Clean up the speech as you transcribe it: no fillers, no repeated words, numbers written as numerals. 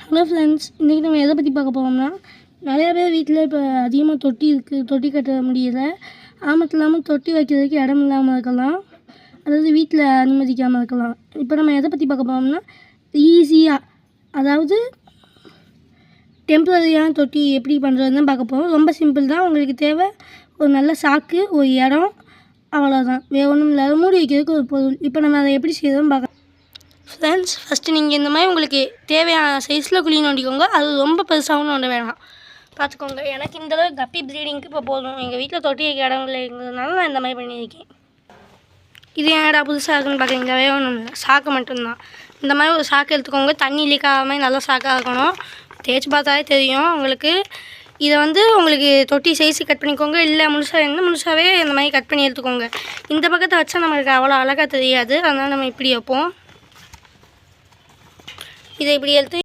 Hello friends, இன்றைக்கி நம்ம எதை பற்றி பார்க்க போகிறோம்னா, நிறையா பேர் வீட்டில் இப்போ அதிகமாக தொட்டி இருக்குது, தொட்டி கட்ட முடியல. ஆமத்து இல்லாமல் தொட்டி வைக்கிறதுக்கு இடம் இல்லாமல் இருக்கலாம், அதாவது வீட்டில் அனுமதிக்காமல் இருக்கலாம். இப்போ நம்ம எதை பற்றி பார்க்க போகிறோம்னா, ஈஸியாக, அதாவது டெம்பரரியான தொட்டி எப்படி பண்ணுறதுன்னு பார்க்க போகிறோம். ரொம்ப சிம்பிள் தான். உங்களுக்கு தேவை ஒரு நல்ல சாக்கு, ஒரு இடம், அவ்வளோதான். வேறு ஒன்றும் இல்லை. மூடி வைக்கிறதுக்கு ஒரு பொருள். இப்போ நம்ம அதை எப்படி செய்யறதுன்னு பார்க்கலாம். ஃப்ரெண்ட்ஸ், ஃபஸ்ட்டு நீங்கள் இந்த மாதிரி உங்களுக்கு தேவையான சைஸில் குழி நோண்டிக்கோங்க. அது ரொம்ப பெருசாகவும் நோண்ட வேணாம், பார்த்துக்கோங்க. எனக்கு இந்தளவு கப்பி ப்ரீடிங்க்கு இப்போ போதும். எங்கள் வீட்டில் தொட்டி வைக்க இடம் இல்லைங்கிறதுனால நான் இந்த மாதிரி பண்ணியிருக்கேன். இது என்னடா புதுசாக இருக்குன்னு பார்க்குறீங்களா? வேறு ஒன்றும் இல்லை, சாக்கு மட்டும்தான். இந்த மாதிரி ஒரு சாக்கு எடுத்துக்கோங்க. தண்ணி லீக் ஆகாத மாதிரி நல்ல சாக்காக இருக்கணும். தேய்ச்சி பார்த்தாலே தெரியும் உங்களுக்கு. இதை உங்களுக்கு தொட்டி சைஸு கட் பண்ணிக்கோங்க. இல்லை முழுசாகவே இந்த மாதிரி கட் பண்ணி எடுத்துக்கோங்க. இந்த பக்கத்தை வச்சா நம்மளுக்கு அவ்வளோ அழகாக தெரியாது, அதனால் நம்ம இப்படி வைப்போம். இதை இப்படி எடுத்து